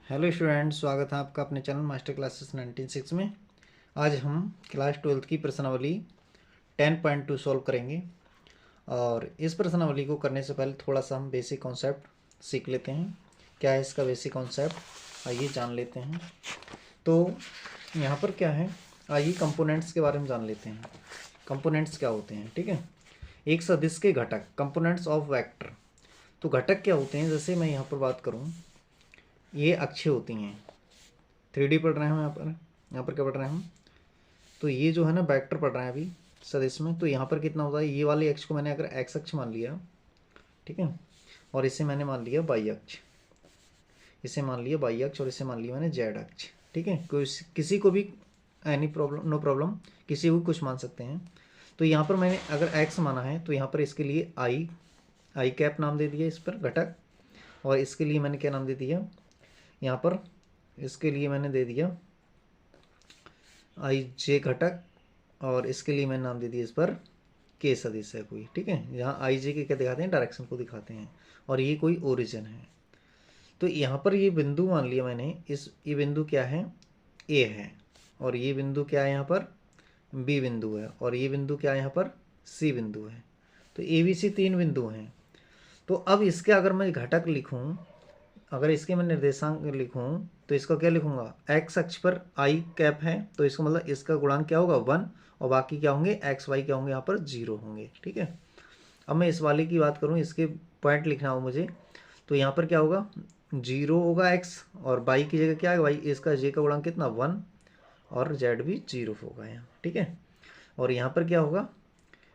Hello student, स्वागत है आपका अपने चैनल मास्टर क्लासेस 96 में। आज हम क्लास 12th की प्रश्नावली 10.2 सॉल्व करेंगे। और इस प्रश्नावली को करने से पहले थोड़ा सा हम बेसिक कॉन्सेप्ट सीख लेते हैं। क्या है इसका बेसिक कॉन्सेप्ट, आइए जान लेते हैं। तो यहाँ पर क्या है, आइए कंपोनेंट्स के बारे में जान लेते हैं। कंपोनेंट्स क्या होते हैं, ठीक है। एक सदिश के घटक, कंपोनेंट्स ऑफ वेक्टर। तो घटक क्या होते हैं, जैसे मैं यहाँ पर बात करूँ, ये अक्षय होती हैं। 3D पढ़ रहे हैं हम यहाँ पर क्या पढ़ रहे हैं हम, तो ये जो है ना वेक्टर पढ़ रहे हैं अभी सदिश में। तो यहाँ पर कितना होता है, ये वाले अक्ष को मैंने अगर एक्स अक्ष मान लिया, ठीक है, और इसे मैंने मान लिया वाई अक्ष, इसे मान लिया वाई अक्ष, और इसे मान लिया मैंने जेड अक्ष, ठीक है। किसी को भी एनी प्रॉब्लम, नो प्रॉब्लम, किसी को कुछ मान सकते हैं। तो यहाँ पर मैंने अगर एक्स माना है तो यहाँ पर इसके लिए आई कैप नाम दे दिया इस पर घटक, और इसके लिए मैंने क्या नाम दे दिया, यहाँ पर इसके लिए मैंने दे दिया आई जे घटक, और इसके लिए मैंने नाम दे दिया इस पर के सदिश है कोई, ठीक है। यहाँ आई जे के क्या दिखाते हैं, डायरेक्शन को दिखाते हैं, और ये कोई ओरिजिन है। तो यहाँ पर ये बिंदु मान लिया मैंने, ये बिंदु क्या है, ए है, और ये बिंदु क्या है यहाँ पर, बी बिंदु है, और ये बिंदु क्या है यहाँ पर, सी बिंदु है। तो ए बी सी 3 बिंदु हैं। तो अब इसके अगर मैं घटक लिखूँ, अगर इसके मैं निर्देशांक लिखूं, तो इसका क्या लिखूंगा, एक्स अक्ष पर आई कैप है, तो इसका मतलब इसका गुणांक क्या होगा 1, और बाकी क्या होंगे एक्स वाई क्या होंगे यहाँ पर 0 होंगे, ठीक है। अब मैं इस वाले की बात करूँ, इसके पॉइंट लिखना हो मुझे, तो यहाँ पर क्या होगा 0 होगा एक्स, और वाई की जगह क्या है वाई, इसका जे का गुणांक कितना 1, और जेड भी 0 होगा यहाँ, ठीक है। और यहाँ पर क्या होगा,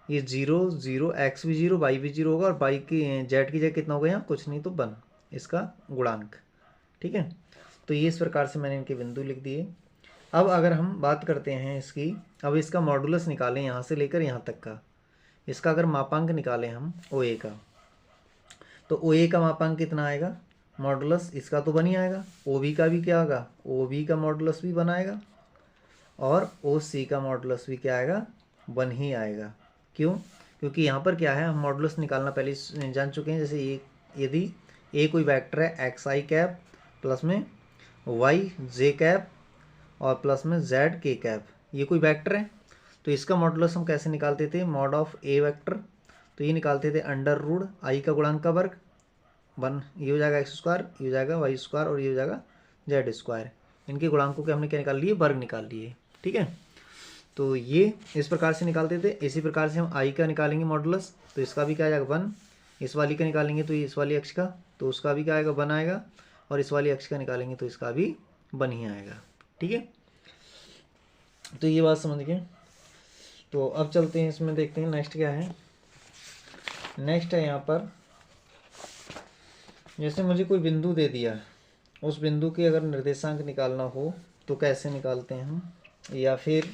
ये 0 0, एक्स भी 0 वाई भी 0 होगा, और वाई की जेड की जगह कितना होगा यहाँ, कुछ नहीं तो 1 इसका गुणांक, ठीक है। तो ये इस प्रकार से मैंने इनके बिंदु लिख दिए। अब अगर हम बात करते हैं इसकी, अब इसका मॉडुलस निकालें यहाँ से लेकर यहाँ तक का, इसका अगर मापांक निकालें हम ओ ए का, तो ओ ए का मापांक कितना आएगा, मॉडुलस इसका तो बन ही आएगा, ओ बी का भी क्या होगा, ओ बी का मॉडुलस भी बनाएगा, और ओ सी का मॉडुलस भी क्या आएगा, बन ही आएगा। क्यों, क्योंकि यहाँ पर क्या है, हम मॉडुलस निकालना पहले जान चुके हैं। जैसे ये यदि ए कोई वेक्टर है एक्स आई कैप प्लस में वाई जे कैप और प्लस में जेड के कैप, ये कोई वेक्टर है, तो इसका मॉडुलस हम कैसे निकालते थे, मॉड ऑफ ए वेक्टर, तो ये निकालते थे अंडर रूट आई का गुणांक का वर्ग, ये हो जाएगा एक्स स्क्वायर, ये हो जाएगा वाई स्क्वायर, और ये हो जाएगा जेड स्क्वायर। इनके गुणांकों के हमने क्या निकाल लिए, वर्ग निकाल लिए, ठीक है। तो ये इस प्रकार से निकालते थे। इसी प्रकार से हम आई का निकालेंगे मॉडुलस, तो इसका भी क्या आएगा 1, इस वाली का निकालेंगे तो इस वाली अक्ष का, तो उसका भी क्या आएगा 1 आएगा, और इस वाली अक्ष का निकालेंगे तो इसका भी 1 ही आएगा, ठीक है। तो ये बात समझ गए। तो अब चलते हैं इसमें, देखते हैं नेक्स्ट क्या है। नेक्स्ट है यहाँ पर, जैसे मुझे कोई बिंदु दे दिया, उस बिंदु के अगर निर्देशांक निकालना हो तो कैसे निकालते हैं हम, या फिर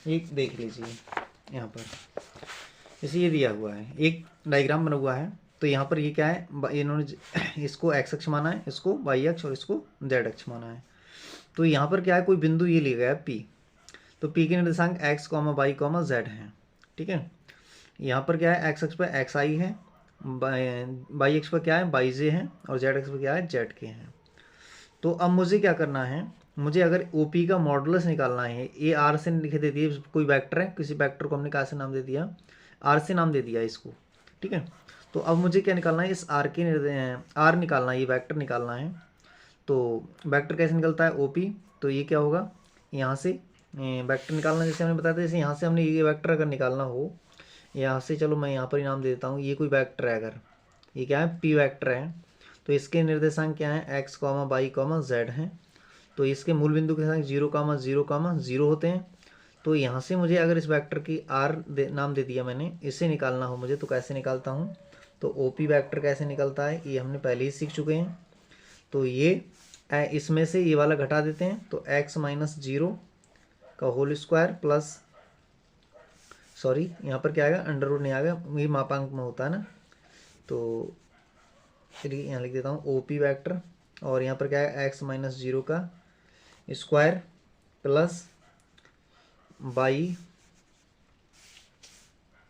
ये देख लीजिए यहाँ पर, जैसे ये दिया हुआ है एक डायग्राम बना हुआ है, तो यहाँ पर ये क्या है, इन्होंने इसको एक्स अक्ष माना है, इसको वाई अक्ष, और इसको जेड अक्ष माना है। तो यहाँ पर क्या है, कोई बिंदु ये लिया गया है पी, तो पी के निर्देशांक x comma y comma z है, ठीक है। यहाँ पर क्या है, एक्स अक्ष पर एक्स आई है, वाई अक्ष पर क्या है वाई जे है, और जेड अक्ष पर क्या है जेड के हैं। तो अब मुझे क्या करना है, मुझे अगर ओ पी का मॉडुलस निकालना है, ए आर से लिख दे दिए, कोई वेक्टर है, किसी वेक्टर को हमने कहा से नाम दे दिया, आर से नाम दे दिया इसको, ठीक है। तो अब मुझे क्या निकालना है, इस आर के आर निकालना है, ये वेक्टर निकालना है। तो वेक्टर कैसे निकलता है, ओ पी, तो ये क्या होगा, यहाँ से वेक्टर निकालना, जैसे हमने बताया था, जैसे यहाँ से हमने ये वेक्टर अगर निकालना हो, यहाँ से चलो मैं यहाँ पर ही नाम दे देता हूँ, ये कोई वेक्टर है, अगर ये क्या है पी वेक्टर है, तो इसके निर्देशांक क्या है, x comma y comma z हैं। तो इसके मूल बिंदु के साथ 0, 0, 0 होते हैं। तो यहाँ से मुझे अगर इस वेक्टर की आर नाम दे दिया मैंने, इसे निकालना हो मुझे, तो कैसे निकालता हूँ, तो ओ पी वैक्टर कैसे निकलता है ये हमने पहले ही सीख चुके हैं। तो ये इसमें से ये वाला घटा देते हैं, तो x माइनस 0 का होल स्क्वायर प्लस, सॉरी यहाँ पर क्या आएगा, अंडर रूट नहीं आएगा, ये मापांक में होता है ना, तो चलिए यहाँ लिख देता हूँ ओ पी वैक्टर, और यहाँ पर क्या है x माइनस 0 का स्क्वायर प्लस बाई,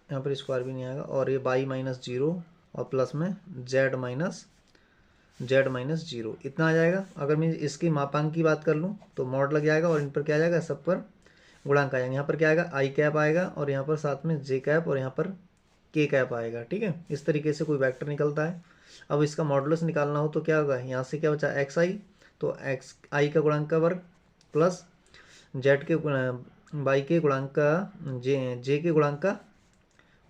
यहाँ पर स्क्वायर भी नहीं आएगा, और ये बाई माइनस 0, और प्लस में जेड माइनस z माइनस 0 इतना आ जाएगा। अगर मैं इसकी मापांक की बात कर लूँ तो मॉड लग जाएगा और इन पर क्या आ जाएगा, सब पर गुणांक आ जाएगा। यहाँ पर क्या आएगा, आई कैप आएगा और यहाँ पर साथ में जे कैप और यहाँ पर के कैप आएगा। ठीक है, इस तरीके से कोई वेक्टर निकलता है। अब इसका मॉडुलस निकालना हो तो क्या होगा, यहाँ से क्या बचा एक्स आई, तो एक्स आई का गुणांक का वर्ग प्लस जेड के वाई के गुणांक का जे के गुणांक का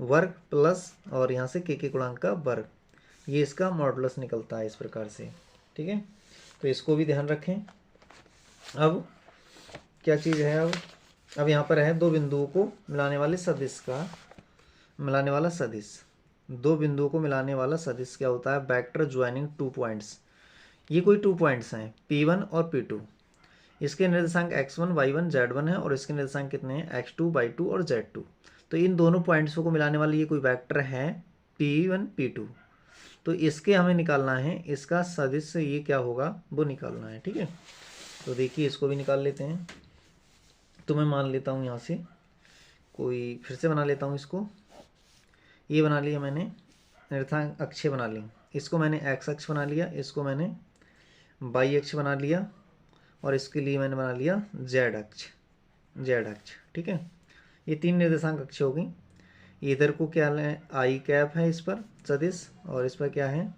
वर्ग प्लस और यहाँ से के गुणांक का वर्ग, ये इसका मॉडुलस निकलता है इस प्रकार से। ठीक है, तो इसको भी ध्यान रखें। अब क्या चीज़ है, अब यहाँ पर है दो बिंदुओं को मिलाने वाले सदिश का मिलाने वाला सदिश। दो बिंदुओं को मिलाने वाला सदिश क्या होता है, वेक्टर ज्वाइनिंग टू पॉइंट्स। ये कोई 2 पॉइंट्स हैं P1 और P2। इसके निर्देशांक x1 y1 z1 है और इसके निर्देशांक कितने हैं x2 y2 और z2। तो इन दोनों पॉइंट्सों को मिलाने वाली ये कोई वेक्टर है P1 P2। तो इसके हमें निकालना है, इसका सदिश ये क्या होगा वो निकालना है। ठीक है, तो देखिए इसको भी निकाल लेते हैं। तो मैं मान लेता हूँ यहाँ से कोई फिर से बना लेता हूँ इसको। ये बना लिया मैंने, निर्देशांक अक्ष बना ली। इसको मैंने x अक्ष बना लिया, इसको मैंने y अक्ष बना लिया और इसके लिए मैंने बना लिया z अक्ष। ठीक है, ये 3 निर्देशांक अक्ष हो गई। इधर को क्या है, आई कैप है इस पर सदिश और इस पर क्या है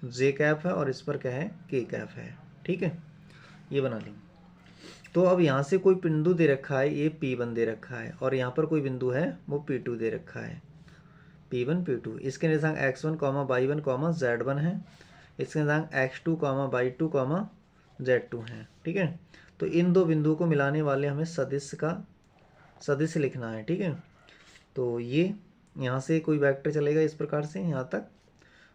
जे कैप है और इस पर क्या है के कैप है। ठीक है, ये बना ली। तो अब यहाँ से कोई बिंदु दे रखा है, ये P1 दे रखा है और यहाँ पर कोई बिंदु है वो P2 दे रखा है, P1 P2। इसके निर्देशांक x1 y1 z1 है, इसके निर्देशांक x2 y2 z2 है। ठीक है, तो इन दो बिंदुओं को मिलाने वाले हमें सदिश लिखना है। ठीक है, तो ये यहाँ से कोई वेक्टर चलेगा इस प्रकार से यहाँ तक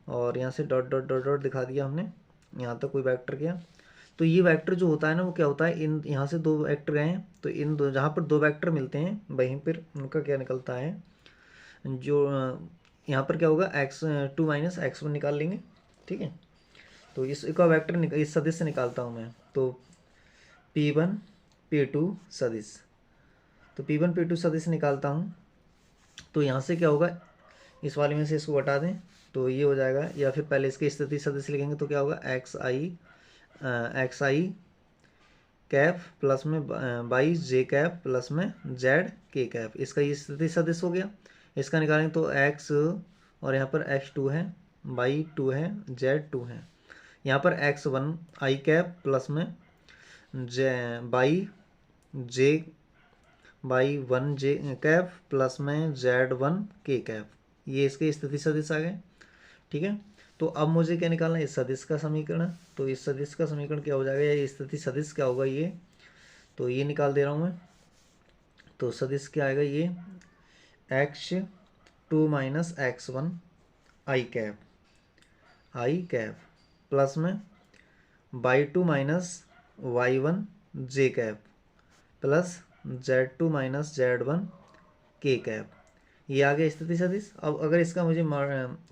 और यहाँ से डॉट डॉट डॉट डॉट दिखा दिया हमने, यहाँ तक कोई वेक्टर गया। तो ये वेक्टर जो होता है ना वो क्या होता है, इन यहाँ से 2 वेक्टर गए हैं तो इन दो जहाँ पर 2 वेक्टर मिलते हैं वहीं पर उनका क्या निकलता है, जो यहाँ पर क्या होगा x2 माइनस x1 निकाल लेंगे। ठीक है, तो इसका वेक्टर इस सदिश से निकालता हूँ मैं, तो P1 P2 सदिश। तो P1 P2 सदिश निकालता हूँ तो यहाँ से क्या होगा, इस वाले में से इसको हटा दें तो ये हो जाएगा, या फिर पहले इसकी स्थिति सदिश लिखेंगे तो क्या होगा एक्स आई कैप प्लस में बाई जे कैप प्लस में जेड के कैप, इसका ये स्थिति सदिश हो गया। इसका निकालेंगे तो x और यहाँ पर x2 है, y2 है, z2 है। यहाँ पर x1 आई कैप प्लस में y1 जे कैप प्लस में z1 के कैप, ये इसके स्थिति सदिश आ गए। ठीक है, तो अब मुझे क्या निकालना है, इस सदिश का समीकरण। तो इस सदिश का समीकरण क्या हो जाएगा, या स्थिति सदिश क्या होगा, ये तो ये निकाल दे रहा हूँ मैं। तो सदिश क्या आएगा, ये x2 माइनस x1 आई कैप प्लस में y2 minus y1 J cap plus z2 minus z1 के कैप, ये आ गया स्थिति सदिश। अब अगर इसका मुझे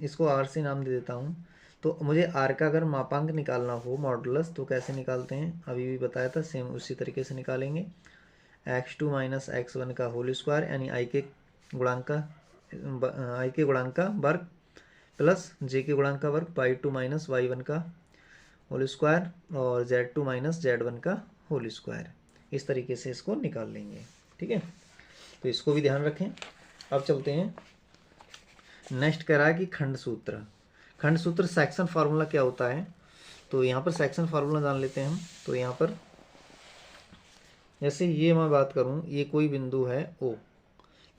इसको r से नाम दे देता हूँ, तो मुझे r का अगर मापांक निकालना हो मॉडुलस तो कैसे निकालते हैं, अभी भी बताया था, सेम उसी तरीके से निकालेंगे। x2 माइनस x1 का होल स्क्वायर यानी आई के गुणांक का वर्ग प्लस जे के गुणांक का वर्ग y2 माइनस y1 का होल स्क्वायर और z2 माइनस z1 का होल स्क्वायर, इस तरीके से इसको निकाल लेंगे। ठीक है, तो इसको भी ध्यान रखें। अब चलते हैं, नेक्स्ट कह रहा है कि खंड सूत्र सेक्शन फार्मूला क्या होता है। तो यहाँ पर सेक्शन फार्मूला जान लेते हैं हम। तो यहाँ पर जैसे ये मैं बात करूँ, ये कोई बिंदु है O,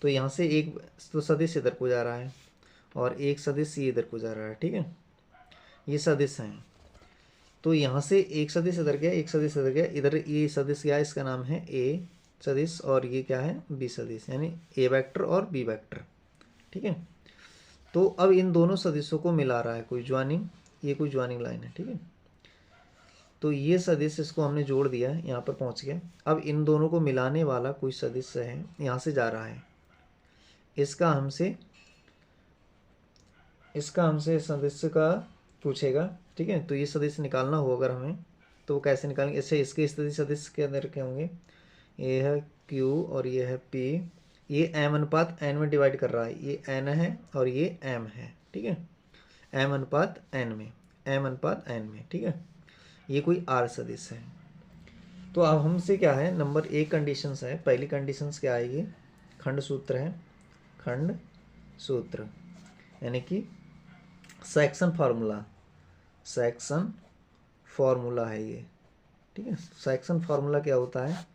तो यहाँ से एक तो सदिश इधर को जा रहा है और एक सदिश ये इधर को जा रहा है। ठीक है, ये सदिश हैं। तो यहाँ से एक सदिश इधर गया, एक सदिश इधर गया, इधर ये सदिश क्या है, इसका नाम है A सदिश और ये क्या है B सदिश, यानी A वेक्टर और B वेक्टर। ठीक है, तो अब इन दोनों सदिशों को मिला रहा है कोई ज्वाइनिंग, ये कोई ज्वाइनिंग लाइन है। ठीक है, तो ये सदिश इसको हमने जोड़ दिया है, यहाँ पर पहुँच गया। अब इन दोनों को मिलाने वाला कोई सदिश है, यहाँ से जा रहा है, इसका हमसे सदिश का पूछेगा। ठीक है, तो ये सदिश निकालना हो अगर हमें तो कैसे निकालेंगे, इससे इसके स्थिति सदिश के अंदर क्या होंगे, ये है Q और ये है P, ये m अनुपात n में डिवाइड कर रहा है, ये n है और ये m है। ठीक है, m अनुपात n में, m/n में, ठीक है। ये कोई r सदिश है। तो अब हमसे क्या है, नंबर एक कंडीशंस है। पहली कंडीशंस क्या है, ये खंड सूत्र है, खंड सूत्र यानी कि सेक्शन फार्मूला है ये, ठीक है। सेक्शन फार्मूला क्या होता है,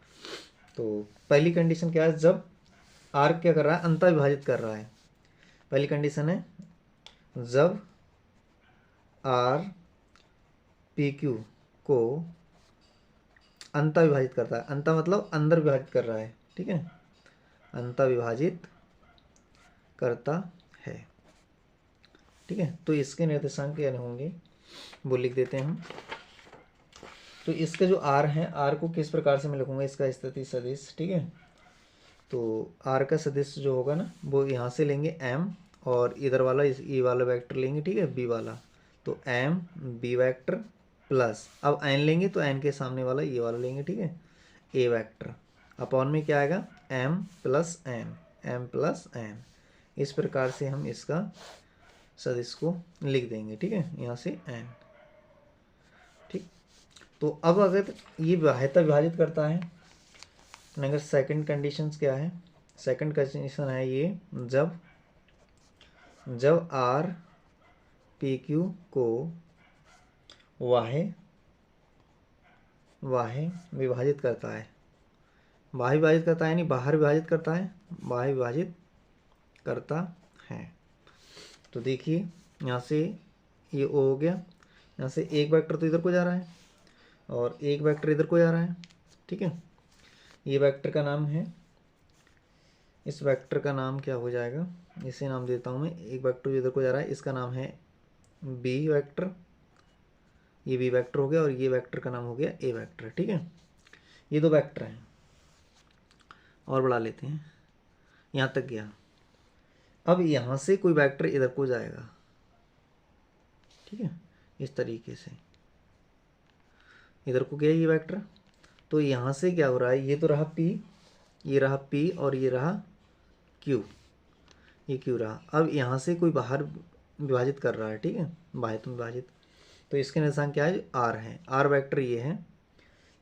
तो पहली कंडीशन क्या है, जब आर क्या कर रहा है, अंतः विभाजित कर रहा है। पहली कंडीशन है जब आर पी क्यू को अंतः विभाजित करता है, अंतः मतलब अंदर विभाजित कर रहा है, ठीक है, अंतः विभाजित करता है, ठीक है। तो इसके निर्देशांक क्या होंगे वो लिख देते हैं हम। तो इसका जो आर है, आर को किस प्रकार से मैं लिखूंगा, इसका स्थिति सदिश, ठीक है। तो आर का सदिश जो होगा ना, वो यहाँ से लेंगे m और इधर वाला ई वाला वेक्टर लेंगे, ठीक है, b वाला। तो m b वेक्टर प्लस, अब n लेंगे तो n के सामने वाला ये वाला लेंगे, ठीक है, a वेक्टर अपॉन में क्या आएगा, m प्लस n। इस प्रकार से हम इसका सदिश को लिख देंगे, ठीक है, यहाँ से n, ठीक। तो अब अगर ये बाह्यतः विभाजित करता है, अगर सेकंड कंडीशंस क्या है, सेकंड कंडीशन है ये, जब आर पी क्यू को वाह्य विभाजित करता है, बाह्य विभाजित करता है यानी बाहर विभाजित करता है, बाह्य विभाजित करता है। तो देखिए यहाँ से ये ओ हो गया, यहाँ से एक वेक्टर तो इधर को जा रहा है और एक वेक्टर इधर को जा रहा है, ठीक है। ये वेक्टर का नाम है, इस वेक्टर का नाम क्या हो जाएगा, इसे नाम देता हूँ मैं, एक वेक्टर इधर को जा रहा है, इसका नाम है बी वेक्टर, ये बी वेक्टर हो गया, और ये वेक्टर का नाम हो गया ए वेक्टर, ठीक है। ये दो वेक्टर हैं, और बढ़ा लेते हैं, यहाँ तक गया। अब यहाँ से कोई वेक्टर इधर को जाएगा, ठीक है, इस तरीके से इधर को गया ये वेक्टर। तो यहाँ से क्या हो रहा है, ये तो रहा P, ये रहा P और ये रहा Q, ये Q रहा। अब यहाँ से कोई बाहर विभाजित कर रहा है, ठीक है, बाह्यतम विभाजित। तो इसके निर्देशांक क्या है, R है, R वेक्टर ये है,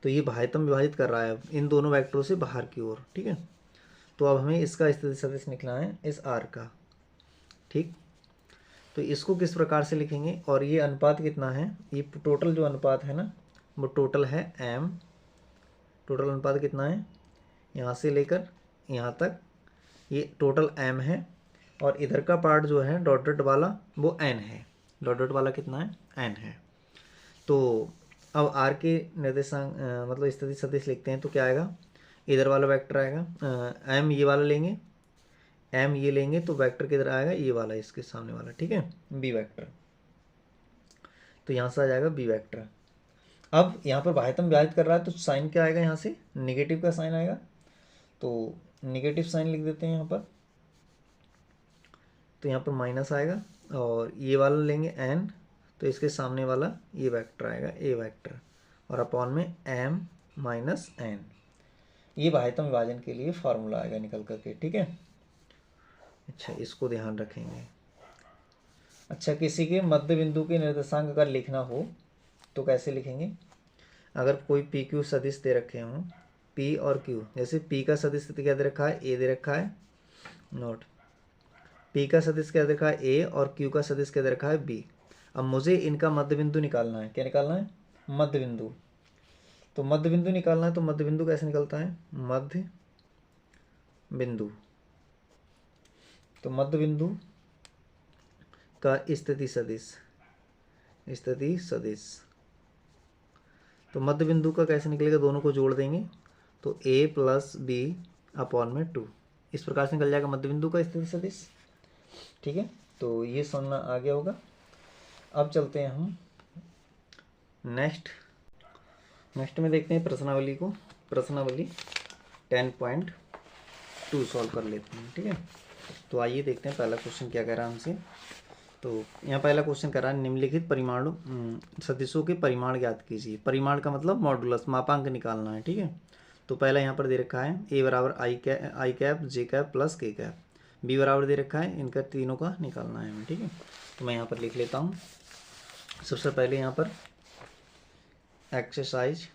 तो ये बाह्यतम विभाजित कर रहा है इन दोनों वेक्टरों से बाहर की ओर, ठीक है। तो अब हमें इसका स्थिति सदिश निकलना है इस R का, ठीक। तो इसको किस प्रकार से लिखेंगे, और ये अनुपात कितना है, ये टोटल जो अनुपात है ना, वो टोटल है m, टोटल अनुपात कितना है, यहाँ से लेकर यहाँ तक ये टोटल m है, और इधर का पार्ट जो है डॉट डॉट वाला वो n है, डॉट डॉट वाला कितना है, n है। तो अब r के निर्देशांक मतलब स्थिति सदिश लिखते हैं, तो क्या आएगा, इधर वाला वेक्टर आएगा, m ये वाला लेंगे, m ये लेंगे, तो वेक्टर किधर आएगा, ये वाला इसके सामने वाला, ठीक है, b वेक्टर। तो यहाँ से आ जाएगा b वेक्टर। अब यहाँ पर बाह्यतम विभाजित कर रहा है, तो साइन क्या आएगा, यहाँ से निगेटिव का साइन आएगा, तो निगेटिव साइन लिख देते हैं यहाँ पर। तो यहाँ पर माइनस आएगा, और ये वाला लेंगे n, तो इसके सामने वाला ये वेक्टर आएगा a वेक्टर, और अपॉन में m माइनस n। ये बाह्यतम विभाजन के लिए फार्मूला आएगा निकल करके, ठीक है। अच्छा, इसको ध्यान रखेंगे। अच्छा, किसी के मध्य बिंदु के निर्देशांक अगर लिखना हो तो कैसे लिखेंगे, अगर कोई पी क्यू सदिश दे रखे हों, पी और क्यू, जैसे पी का सदिश क्या दे रखा है, ए दे रखा है, नोट, पी का सदिश क्या दे रखा है, ए, और क्यू का सदिश क्या दे रखा है, बी। अब मुझे इनका मध्य बिंदु निकालना है, क्या निकालना है, मध्य बिंदु। तो मध्य बिंदु निकालना है, तो मध्य बिंदु कैसे निकलता है, मध्य बिंदु, तो मध्य बिंदु का स्थिति सदिश, स्थिति सदिश, तो मध्य बिंदु का कैसे निकलेगा, दोनों को जोड़ देंगे, तो a प्लस बी अपॉन में 2, इस प्रकार से निकल जाएगा मध्य बिंदु का स्थिति सदिश, ठीक है। तो ये समझना आ गया होगा। अब चलते हैं हम नेक्स्ट में देखते हैं प्रश्नावली को, प्रश्नावली 10.2 सॉल्व कर लेते हैं, ठीक है। तो आइए देखते हैं पहला क्वेश्चन क्या कह रहा है हमसे। तो यहाँ पहला क्वेश्चन कर रहा है, निम्नलिखित परिमाण सदिशों के परिमाण ज्ञात कीजिए। परिमाण का मतलब मॉडुलस, मापांक निकालना है, ठीक है। तो पहला यहाँ पर दे रखा है a बराबर आई कैप जे कैप प्लस के कैप, बी बराबर दे रखा है, इनका तीनों का निकालना है हमें, ठीक है। तो मैं यहाँ पर लिख लेता हूँ सबसे पहले यहाँ पर एक्सरसाइज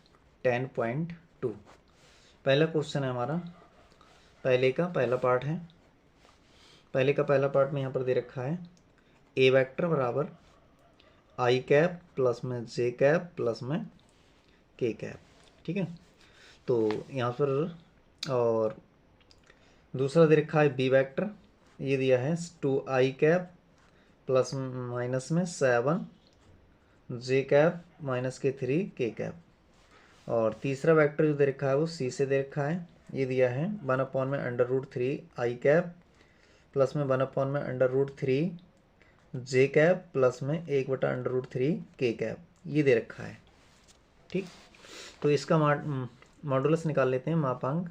10.2 पहला क्वेश्चन है हमारा, पहले का पहला पार्ट है। पहले का पहला पार्ट में यहाँ पर दे रखा है ए वेक्टर बराबर आई कैप प्लस में जे कैप प्लस में के कैप, ठीक है। तो यहाँ पर और दूसरा दे रखा है बी वेक्टर, ये दिया है 2i कैप प्लस माइनस में 7 जे कैप माइनस के 3 के कैप। और तीसरा वेक्टर जो दे रखा है वो सी से दे रखा है, ये दिया है 1/√3 आई कैप प्लस में 1/√3 जे कैप प्लस में 1/√3 के कैप, ये दे रखा है, ठीक। तो इसका मॉडुलस निकाल लेते हैं, मापांक।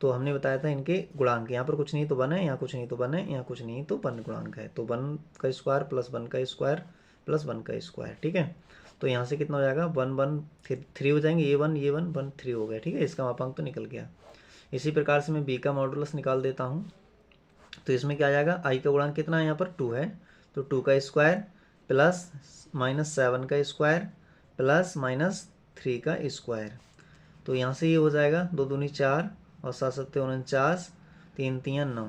तो हमने बताया था इनके गुणांक, यहाँ पर कुछ नहीं तो 1 है, यहाँ कुछ नहीं तो 1 है, यहाँ कुछ नहीं तो 1 गुणांक है। तो 1 का स्क्वायर प्लस 1 का स्क्वायर प्लस 1 का स्क्वायर, ठीक है। तो यहाँ से कितना हो जाएगा 1 1 3 हो जाएंगे, ये 1 1 3 हो गया, ठीक है। इसका मापांक तो निकल गया। इसी प्रकार से मैं बी का मॉडुलस निकाल देता हूँ। तो इसमें क्या आ जाएगा, आई का गुणांक कितना है, यहाँ पर 2 है, तो 2 का स्क्वायर प्लस माइनस 7 का स्क्वायर प्लस माइनस 3 का स्क्वायर। तो यहाँ से ये हो जाएगा 2 दूनी 4 और 7 7 49, 3 3 9,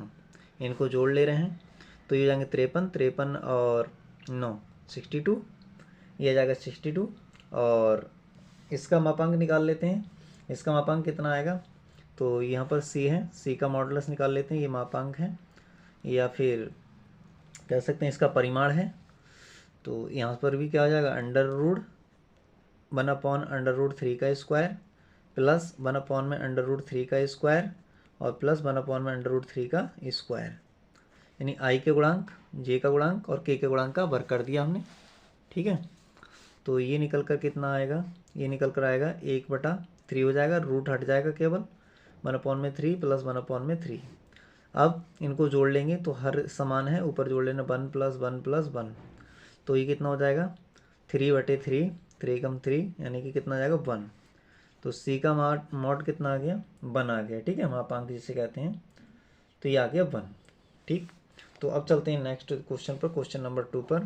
इनको जोड़ ले रहे हैं तो ये हो जाएंगे 53 53 और 9 62, ये आ जाएगा 62। और इसका मापांक निकाल लेते हैं, इसका मापांक कितना आएगा, तो यहाँ पर सी है, सी का मॉडुलस निकाल लेते हैं, ये मापांक है या फिर कह सकते हैं इसका परिमाण है। तो यहाँ पर भी क्या आ जाएगा √1/√3 का स्क्वायर प्लस 1/√3 का स्क्वायर और प्लस 1/√3 का स्क्वायर, यानी आई के गुणांक, जे का गुणांक और के गुणांक का वर्ग कर दिया हमने, ठीक है। तो ये निकल कर कितना आएगा, ये निकल कर आएगा 1/3 हो जाएगा, रूट हट जाएगा केवल 1/3 प्लस 1/3। अब इनको जोड़ लेंगे तो हर समान है, ऊपर जोड़ लेना 1 + 1 + 1, तो ये कितना हो जाएगा 3/3, 3 कम 3 यानी कि कितना आ जाएगा 1। तो सी का मॉड कितना आ गया 1 आ गया, ठीक है, मापांक जिसे कहते हैं। तो ये आ गया 1, ठीक। तो अब चलते हैं नेक्स्ट क्वेश्चन पर, क्वेश्चन नंबर 2 पर।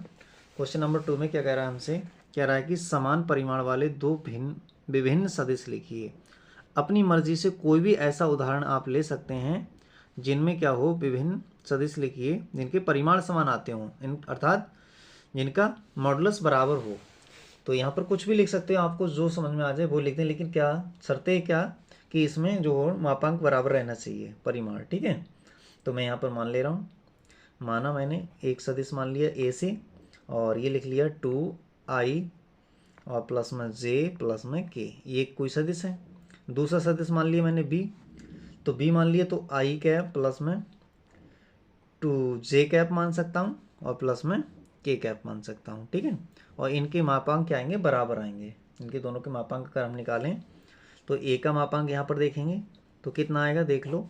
क्वेश्चन नंबर 2 में क्या कह रहा है हमसे, कह रहा है कि समान परिमाण वाले दो विभिन्न सदिश लिखिए। अपनी मर्जी से कोई भी ऐसा उदाहरण आप ले सकते हैं जिनमें क्या हो, विभिन्न सदिश लिखिए जिनके परिमाण समान आते हों, अर्थात जिनका मॉडुलस बराबर हो। तो यहाँ पर कुछ भी लिख सकते हो, आपको जो समझ में आ जाए वो लिख दें, लेकिन क्या शर्तें क्या कि इसमें जो मापांक बराबर रहना चाहिए, परिमाण, ठीक है। तो मैं यहाँ पर मान ले रहा हूँ, माना मैंने एक सदिश मान लिया ए से और ये लिख लिया 2i और प्लस में जे प्लस में के, ये कोई सदिश है। दूसरा सदिश मान लिया मैंने बी, तो बी मान लिया तो आई कैप प्लस में 2j कैप मान सकता हूँ और प्लस में के कैप मान सकता हूँ, ठीक है। और इनके मापांक क्या आएंगे, बराबर आएंगे। इनके दोनों के मापांक अगर हम निकालें तो ए का मापांक यहाँ पर देखेंगे तो कितना आएगा, देख लो,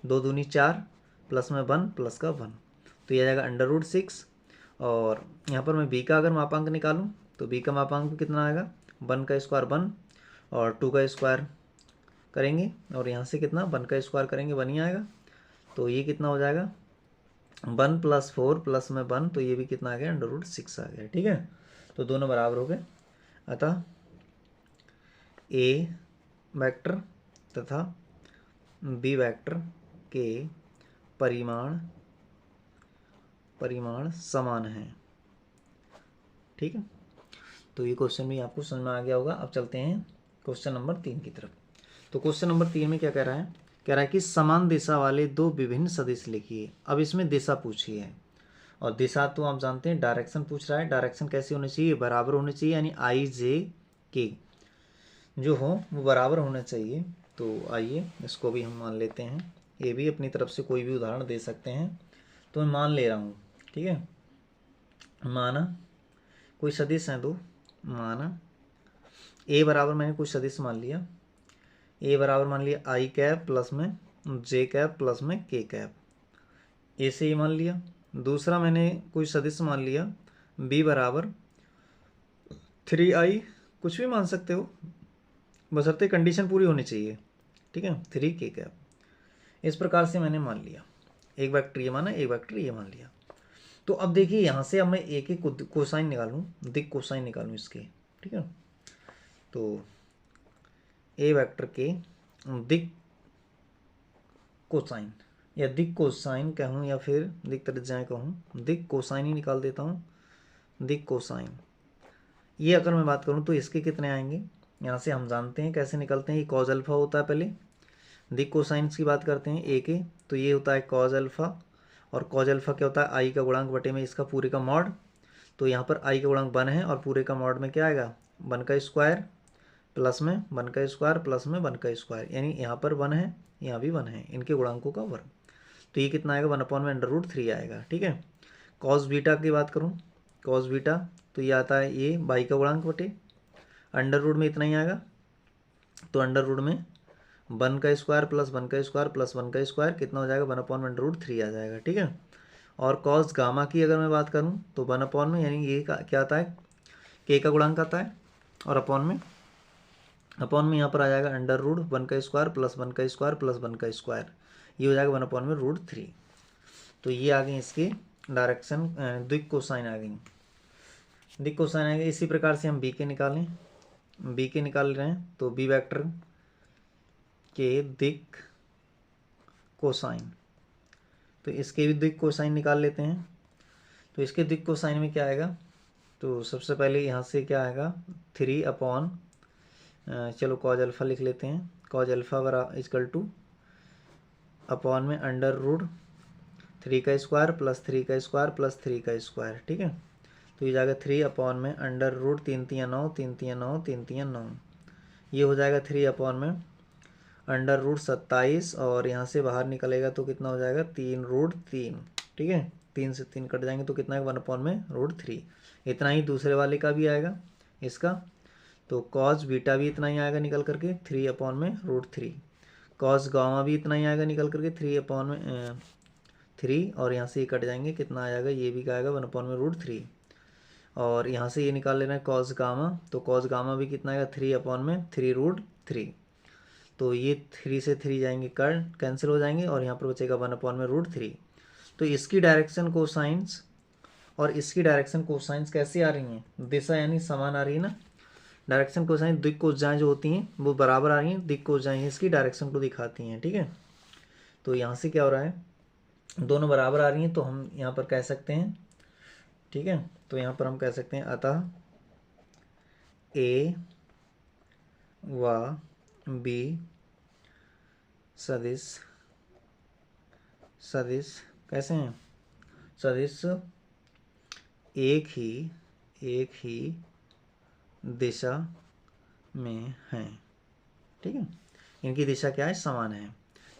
2 दूनी 4 प्लस में 1 प्लस का 1, तो ये आ जाएगा √6। और यहाँ पर मैं बी का अगर मापांक निकालूँ तो बी का मापांक भी कितना आएगा, 1 का स्क्वायर 1 और 2 का स्क्वायर करेंगे और यहाँ से कितना 1 का स्क्वायर करेंगे 1 ही आएगा। तो ये कितना हो जाएगा 1 + 4 प्लस में 1, तो ये भी कितना आ गया √6 आ गया, ठीक है। तो दोनों बराबर हो गए। अतः ए वेक्टर तथा बी वेक्टर के परिमाण समान हैं, ठीक है। तो ये क्वेश्चन भी आपको समझ में आ गया होगा। अब चलते हैं क्वेश्चन नंबर 3 की तरफ। तो क्वेश्चन नंबर 3 में क्या कह रहा है, कह रहा है कि समान दिशा वाले दो विभिन्न सदिश लिखिए। अब इसमें दिशा पूछी है और दिशा तो आप जानते हैं डायरेक्शन पूछ रहा है। डायरेक्शन कैसी होनी चाहिए, बराबर होनी चाहिए, यानी आई जे के जो हो वो बराबर होना चाहिए। तो आइए इसको भी हम मान लेते हैं, ये भी अपनी तरफ से कोई भी उदाहरण दे सकते हैं। तो मैं मान ले रहा हूँ, ठीक है। माना कोई सदिश हैं दो, माना ए बराबर मैंने कुछ सदिश मान लिया, ए बराबर मान लिया आई कैप प्लस में जे कैप प्लस में के कैप, ए से ये मान लिया। दूसरा मैंने कोई सदिश मान लिया बी बराबर 3i, कुछ भी मान सकते हो बशर्ते कंडीशन पूरी होनी चाहिए, ठीक है, 3 के कैप। इस प्रकार से मैंने मान लिया, एक वेक्टर ये माना, एक वेक्टर ये मान लिया। तो अब देखिए यहाँ से अब मैं एक एक कोसाइन निकालूँ, दिक कोसाइन निकालूँ इसके, ठीक है। तो ए वेक्टर के दिक कोसाइन या दिक कोसाइन कहूँ या फिर दिक त्रिज्याएं कहूँ, दिक कोसाइन ही निकाल देता हूँ। दिक कोसाइन ये अगर मैं बात करूँ तो इसके कितने आएंगे, यहाँ से हम जानते हैं कैसे निकलते हैं। ये कॉज अल्फा होता है। पहले दिक कोसाइंस की बात करते हैं ए के, तो ये होता है कॉज अल्फा, और कॉज अल्फा क्या होता है, आई का गुणांक बटे में इसका पूरे का मॉड। तो यहाँ पर आई का गुणांक 1 है और पूरे का मॉड में क्या आएगा, 1 का स्क्वायर प्लस में 1 का स्क्वायर प्लस में 1 का स्क्वायर, यानी यहाँ पर 1 है, यहाँ भी 1 है, इनके गुणांकों का वर्ग। तो ये कितना आएगा, 1/√3 आएगा, ठीक है। कॉस बीटा की बात करूँ, कॉस बीटा तो ये आता है ये बाई का गुणांक बटे अंडर रूट में इतना ही आएगा, तो अंडर रूट में 1 का स्क्वायर प्लस 1 का स्क्वायर प्लस 1 का स्क्वायर कितना हो जाएगा, 1/√3 आ जाएगा, ठीक है। और कॉस गामा की अगर मैं बात करूँ तो 1 में यानी ये क्या आता है, के का गुणांक आता है, और अपॉन में यहाँ पर आ जाएगा अंडर रूट 1 का स्क्वायर प्लस 1 का स्क्वायर प्लस 1 का स्क्वायर, ये हो जाएगा 1/√3। तो ये आ गई इसकी डायरेक्शन, दिक कोसाइन आ गई, दिक कोसाइन आ गई। इसी प्रकार से हम बी के निकालें, बी के निकाल रहे हैं तो बी वेक्टर के दिक कोसाइन, तो इसके भी दिक कोसाइन निकाल लेते हैं। तो इसके दिक कोसाइन में क्या आएगा, तो सबसे पहले यहाँ से क्या आएगा 3 अपॉन, चलो कॉज अल्फा लिख लेते हैं, कॉज अल्फा बराबर इक्वल टू अपॉन में अंडर रूट 3 का स्क्वायर प्लस 3 का स्क्वायर प्लस 3 का स्क्वायर, ठीक है। तो ये जाएगा 3 अपॉन में अंडर रूट 3 3 9 3 3 9 3 3 9, ये हो जाएगा 3 अपॉन में अंडर रूट 27, और यहाँ से बाहर निकलेगा तो कितना हो जाएगा 3√3, ठीक है। 3 से 3 कट जाएंगे तो कितना है 1/√3। इतना ही दूसरे वाले का भी आएगा इसका, तो कॉस बीटा भी इतना ही आएगा निकल करके 3/√3, कॉस गामा भी इतना ही आएगा निकल करके 3/3, और यहाँ से ये कट जाएंगे कितना आ जाएगा, ये भी क्या आएगा 1/√3, और यहाँ से ये निकाल लेना है कॉस गामा, तो कॉस गामा भी कितना आएगा 3/3√3। तो ये 3 से 3 जाएंगे कैंसिल हो जाएंगे, और यहाँ पर बचेगा 1/√3। तो इसकी डायरेक्शन कोसाइंस और इसकी डायरेक्शन कोसाइंस कैसी आ रही हैं, दिशा यानी समान आ रही है ना। डायरेक्शन कोसाइन दिक कोसाइन जो होती हैं वो बराबर आ रही हैं, दिक कोसाइन इसकी डायरेक्शन को दिखाती हैं, ठीक है। तो यहाँ से क्या हो रहा है, दोनों बराबर आ रही हैं, तो हम यहाँ पर कह सकते हैं, ठीक है। तो यहाँ पर हम कह सकते हैं अतः ए व बी सदिश कैसे हैं, सदिश एक ही दिशा में हैं, ठीक है। इनकी दिशा क्या है, समान है।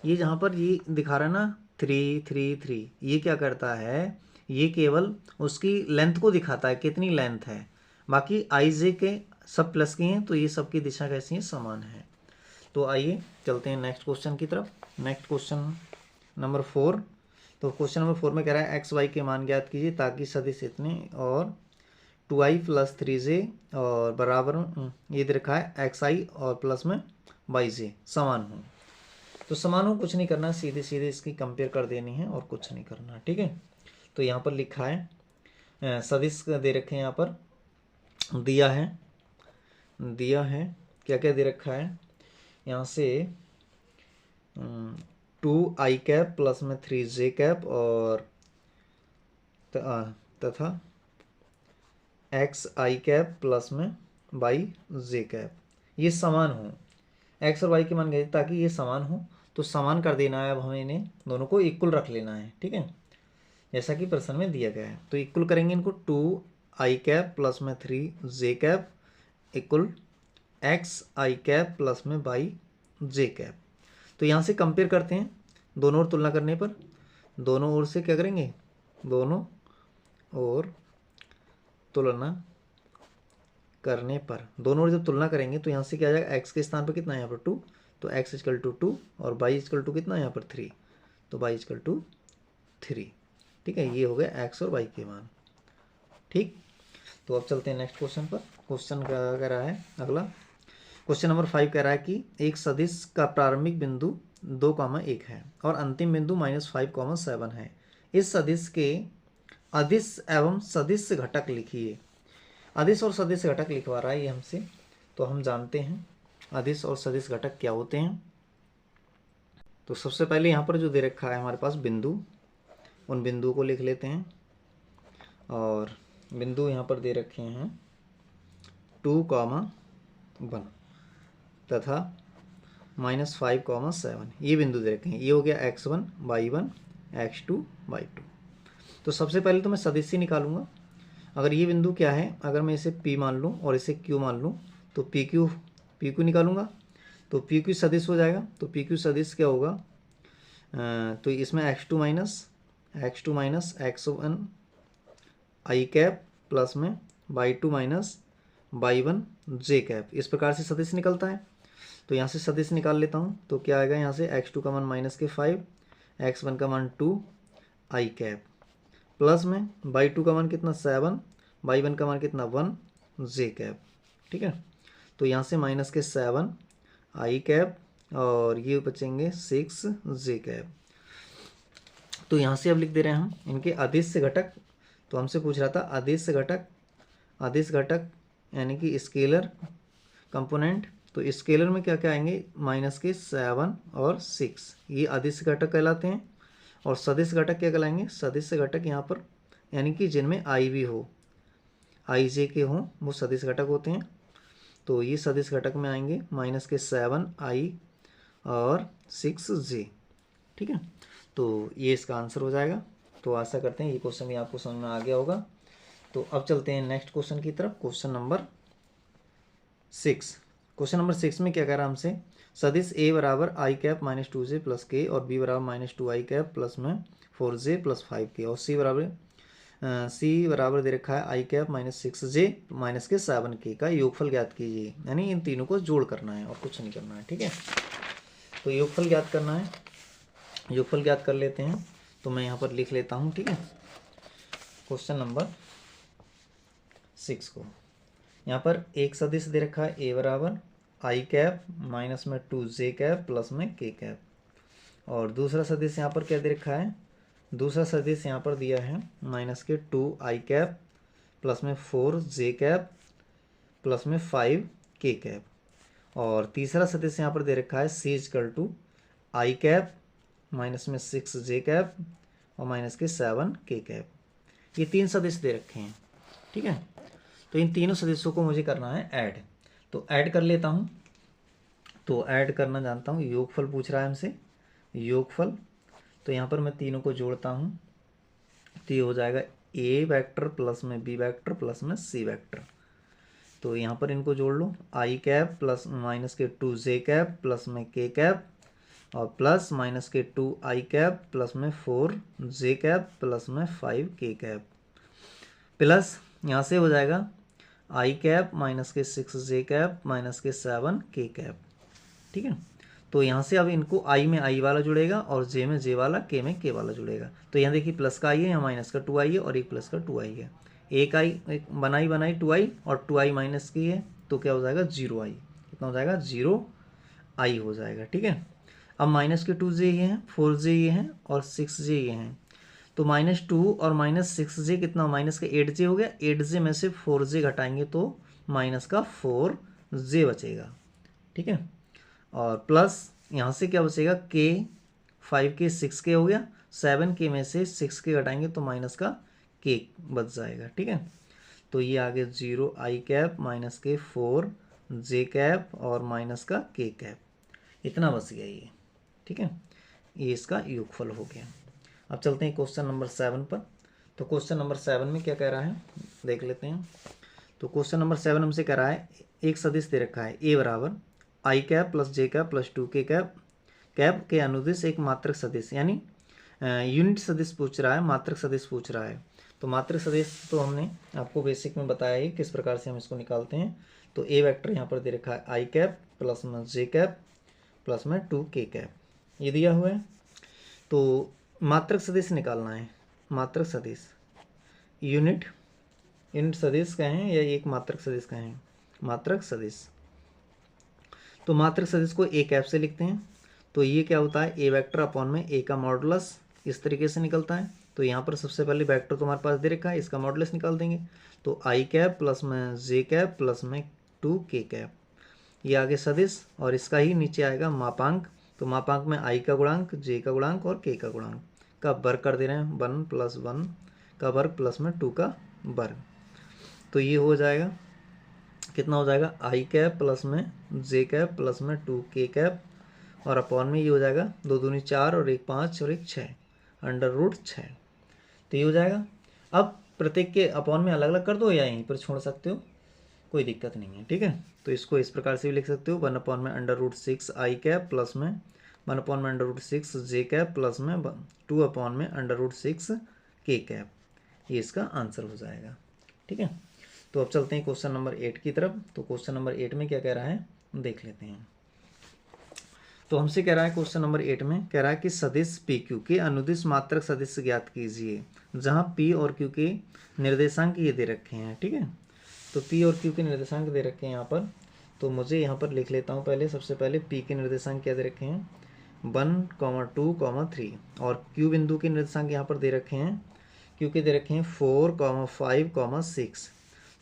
ये जहाँ पर ये दिखा रहा है ना 3 3 3, ये क्या करता है, ये केवल उसकी लेंथ को दिखाता है कितनी लेंथ है, बाकी आई जे के सब प्लस के हैं, तो ये सबकी दिशा कैसी है, समान है। तो आइए चलते हैं नेक्स्ट क्वेश्चन की तरफ। Next question number 4। तो क्वेश्चन नंबर 4 में कह रहा है एक्स वाई के मान ज्ञात कीजिए ताकि सदिश इतने और 2i + 3j और बराबर ये दे रखा है xi और प्लस में yj समान हो। तो समान हो कुछ नहीं करना, सीधे सीधे इसकी कंपेयर कर देनी है और कुछ नहीं करना, ठीक है। तो यहाँ पर लिखा है सदिश दे रखे हैं, यहाँ पर दिया है क्या क्या दे रखा है, यहाँ से 2i कैप प्लस में 3j कैप और तथा xi कैप प्लस में yj कैप, ये समान हो। x और y के मान गए ताकि ये समान हो, तो समान कर देना है। अब हमें इन्हें दोनों को इक्वल रख लेना है, ठीक है, जैसा कि प्रश्न में दिया गया है। तो इक्वल करेंगे इनको, 2i कैप प्लस में 3j cap equal xi cap plus में yj कैप। तो यहाँ से कंपेयर करते हैं, दोनों ओर तुलना करने पर, दोनों ओर से क्या करेंगे, दोनों ओर तुलना करने पर, दोनों ओर जब तुलना करेंगे तो यहाँ से क्या आ जाएगा, x के स्थान पर कितना है यहाँ पर 2, तो x = 2 और y = कितना है यहाँ पर 3, तो y = 3, ठीक है। ये हो गया x और y के मान, ठीक। तो अब चलते हैं नेक्स्ट क्वेश्चन पर। क्वेश्चन क्या कह रहा है अगला, क्वेश्चन नंबर 5 कह रहा है कि एक सदिश का प्रारंभिक बिंदु 2, 1 है और अंतिम बिंदु -5, 7 है। इस सदिश के अदिश एवं सदिश घटक लिखिए। अदिश और सदिश घटक लिखवा रहा है ये हमसे, तो हम जानते हैं अदिश और सदिश घटक क्या होते हैं। तो सबसे पहले यहाँ पर जो दे रखा है हमारे पास बिंदु, उन बिंदुओं को लिख लेते हैं। और बिंदु यहाँ पर दे रखे हैं 2,1 तथा -5,7, ये बिंदु दे रखे हैं। ये हो गया x1 y1 x2 y2। तो सबसे पहले तो मैं सदिश निकालूंगा। अगर ये बिंदु क्या है, अगर मैं इसे P मान लूँ और इसे Q मान लूँ तो PQ निकालूंगा तो PQ सदिश हो जाएगा। तो PQ सदिश क्या होगा, तो इसमें x2 minus x1 i cap plus में y2 minus y1 j cap, इस प्रकार से सदिश निकलता है। तो यहाँ से सदिश निकाल लेता हूँ। तो क्या आएगा, यहाँ से x2 का मान -5, x1 का मान 2 i कैप प्लस में y2 का मान कितना 7, y1 का मान कितना 1 j कैप। ठीक है, तो यहाँ से -7 i कैप और ये बचेंगे 6 j कैप। तो यहाँ से अब लिख दे रहे हैं हम इनके अदिश घटक। तो हमसे पूछ रहा था अदिश घटक यानी कि स्केलर कंपोनेंट। तो स्केलर में क्या क्या आएंगे, -7 और 6, ये अदिश घटक कहलाते हैं। और सदिश घटक क्या कहलाएंगे, सदिश घटक यहाँ पर यानी कि जिनमें आई भी हो, आई जे के हों, वो सदिश घटक होते हैं। तो ये सदिश घटक में आएंगे -7 आई और 6 जे। ठीक है, तो ये इसका आंसर हो जाएगा। तो आशा करते हैं ये क्वेश्चन भी आपको समझ में आ गया होगा। तो अब चलते हैं नेक्स्ट क्वेश्चन की तरफ। क्वेश्चन नंबर 6 में क्या कह रहा है हमसे, सदिश a बराबर i कैप -2j प्लस के और b बराबर -2i कैप प्लस में 4j प्लस 5k और c बराबर दे रखा है i कैप -6j माइनस के 7k का योगफल ज्ञात कीजिए। यानी इन तीनों को जोड़ करना है और कुछ नहीं करना है। ठीक है, तो योगफल ज्ञात करना है, योगफल ज्ञात कर लेते हैं। तो मैं यहाँ पर लिख लेता हूँ। ठीक है, क्वेश्चन नंबर 6 को यहाँ पर एक सदिश दे रखा है a बराबर i कैप माइनस में 2j कैप प्लस में k कैप। और दूसरा सदिश यहाँ पर क्या दे रखा है, दूसरा सदिश यहाँ पर दिया है -2i कैप प्लस में 4j कैप प्लस में 5k कैप। और तीसरा सदिश यहाँ पर दे रखा है c i कैप माइनस में 6j कैप और माइनस के 7k कैप। ये तीन सदिश दे रखे हैं। ठीक है, तो इन तीनों सदिशों को मुझे करना है ऐड। तो ऐड कर लेता हूँ। तो ऐड करना जानता हूँ, योगफल पूछ रहा है हमसे, योगफल। तो यहाँ पर मैं तीनों को जोड़ता हूँ तो ये हो जाएगा a वेक्टर प्लस में b वेक्टर प्लस में c वेक्टर। तो यहाँ पर इनको जोड़ लो, i कैप प्लस माइनस के 2j कैप प्लस में k कैप और प्लस माइनस के 2i कैप प्लस में 4j कैप प्लस में 5k कैप प्लस यहाँ से हो जाएगा i कैप माइनस के 6j कैप माइनस के 7k कैप। ठीक है, तो यहाँ से अब इनको i में i वाला जुड़ेगा और j में j वाला, k में k वाला जुड़ेगा। तो यहाँ देखिए प्लस का i है, यहाँ माइनस का 2i है और एक प्लस का 2i है। एक i बनाई 2i और 2i माइनस की है तो क्या हो जाएगा 0i। कितना हो जाएगा 0i हो जाएगा। ठीक है, अब माइनस के 2j ये हैं, 4j ये हैं और 6j ये हैं। तो -2 और -6j कितना, माइनस का 8j हो गया। 8j में से 4j घटाएंगे तो माइनस का 4j बचेगा। ठीक है, और प्लस यहाँ से क्या बचेगा k, 5k 6k हो गया। 7k में से 6k घटाएंगे तो माइनस का k बच जाएगा। ठीक है, तो ये आगे 0i कैप माइनस के 4j कैप और माइनस का k कैप, इतना बच गया ये। ठीक है, ये इसका योगफल हो गया। अब चलते हैं क्वेश्चन नंबर 7 पर। तो क्वेश्चन नंबर 7 में क्या कह रहा है देख लेते हैं। तो क्वेश्चन नंबर 7 हमसे कह रहा है एक सदिश दे रखा है a बराबर i cap plus j cap plus 2k cap के अनुदिश एक मात्रक सदिश, यानी यूनिट सदिश पूछ रहा है, मात्रक सदिश पूछ रहा है। तो मात्रक सदिश तो हमने आपको बेसिक में बताया ही किस प्रकार से हम इसको निकालते हैं। तो a वेक्टर यहाँ पर दे रखा है i कैप प्लस में j कैप प्लस में 2k कैप, ये दिया हुआ है। तो मात्रक सदिश निकालना है, मात्रक सदिश यूनिट सदिश कहें या एक मात्रक सदिश कहें, मात्रक सदिश। तो मात्रक सदिश को a कैप से लिखते हैं। तो ये क्या होता है, a वेक्टर अपॉन में a का मॉडुलस, इस तरीके से निकलता है। तो यहाँ पर सबसे पहले वेक्टर तुम्हारे पास दे रखा है, इसका मॉडुलस निकाल देंगे। तो आई कैप प्लस में जे कैप प्लस में 2k कैप, ये आगे सदिश, और इसका ही नीचे आएगा मापांक। तो मापांक में आई का गुणांक, जे का गुणांक और के का गुणांक का वर्ग कर दे रहे हैं, 1 + 1 का वर्ग प्लस में 2 का वर्ग। तो ये हो जाएगा, कितना हो जाएगा, आई कैप प्लस में जे कैप प्लस में 2k कैप, और अपॉन में ये हो जाएगा 2 दूनी 4 और 1 5 और 1 6 √6। तो ये हो जाएगा। अब प्रत्येक के अपॉन में अलग अलग कर दो या यहीं पर छोड़ सकते हो, कोई दिक्कत नहीं है, ठीक है। तो इसको इस प्रकार से भी लिख सकते हो, 1/√6 आई कैप प्लस में 1/√6 जे कैप प्लस में 2/√6 के कैप, ये इसका आंसर हो जाएगा, ठीक है। तो अब चलते हैं क्वेश्चन नंबर 8 की तरफ। तो क्वेश्चन नंबर 8 में क्या कह रहा है देख लेते हैं। तो हमसे कह रहा है क्वेश्चन नंबर 8 में कह रहा है कि सदिश पी क्यू के अनुदिश मात्रक सदिश ज्ञात कीजिए, जहां पी और क्यू के निर्देशांक ये दे रखे हैं, ठीक है। तो पी और क्यू के निर्देशांक दे रखे हैं यहाँ पर। तो मुझे यहाँ पर लिख लेता हूँ पहले, सबसे पहले पी के निर्देशांक क्या दे रखे हैं, 1, 2, 3, और क्यू बिंदु के निर्देशांक यहाँ पर दे रखे हैं, क्यू के दे रखे हैं 4, 5, 6।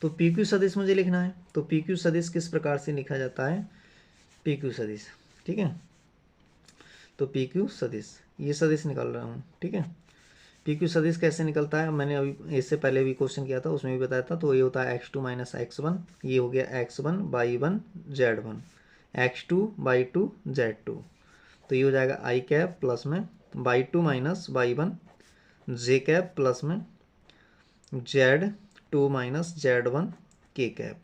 तो पी क्यू सदिश मुझे लिखना है। तो पी क्यू सदिश किस प्रकार से लिखा जाता है, पी क्यू सदिश, ठीक है। तो पी क्यू सदिश, ये सदिश निकाल रहा हूँ, ठीक है। पी क्यू सदिश कैसे निकलता है, मैंने अभी इससे पहले भी क्वेश्चन किया था, उसमें भी बताया था। तो ये होता है x2 - x1, ये हो गया x1 / 1 z1, x2 / 2 z2। तो ये हो जाएगा आई कैप प्लस में /2 - /1 जे कैप प्लस में z2 - z1 के कैप,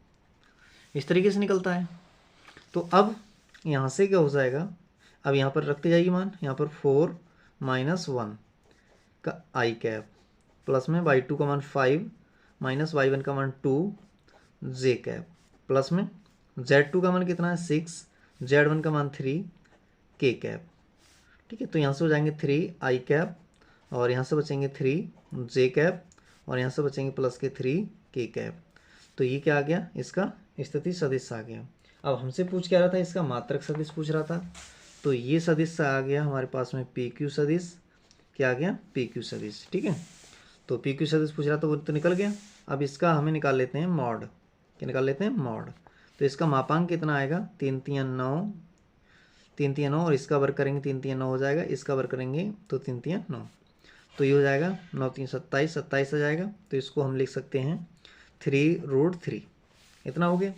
इस तरीके से निकलता है। तो अब यहाँ से क्या हो जाएगा, अब यहाँ पर रखते जाइए मान, यहाँ पर 4 - 1 का आई कैप प्लस में y2 का मान 5 माइनस y1 का मान 2 जे कैप प्लस में z2 का मान कितना है 6, z1 का मान 3 के कैप, ठीक है। तो यहाँ से हो जाएंगे 3 आई कैप, और यहाँ से बचेंगे 3 जे कैप, और यहाँ से बचेंगे प्लस के 3 के कैप। तो ये क्या आ गया, इसका स्थिति सदिश आ गया। अब हमसे पूछ क्या रहा था, इसका मात्रक सदिश पूछ रहा था। तो ये सदिश आ गया हमारे पास में पी क्यू सदिश, क्या आ गया, पी क्यू सदिश, ठीक है। तो पी क्यू सदिश पूछ रहा था, वो तो निकल गया। अब इसका हमें निकाल लेते हैं मॉड, क्या निकाल लेते हैं मॉड। तो इसका मापांक कितना आएगा, 3 × 3 = 9, 3 × 3 = 9, और इसका वर्ग करेंगे 3 × 3 = 9 हो जाएगा, इसका वर्ग करेंगे तो 3 × 3 = 9। तो ये हो जाएगा 9 × 3 = 27, 27 आ जाएगा। तो इसको हम लिख सकते हैं 3√3, इतना हो गया।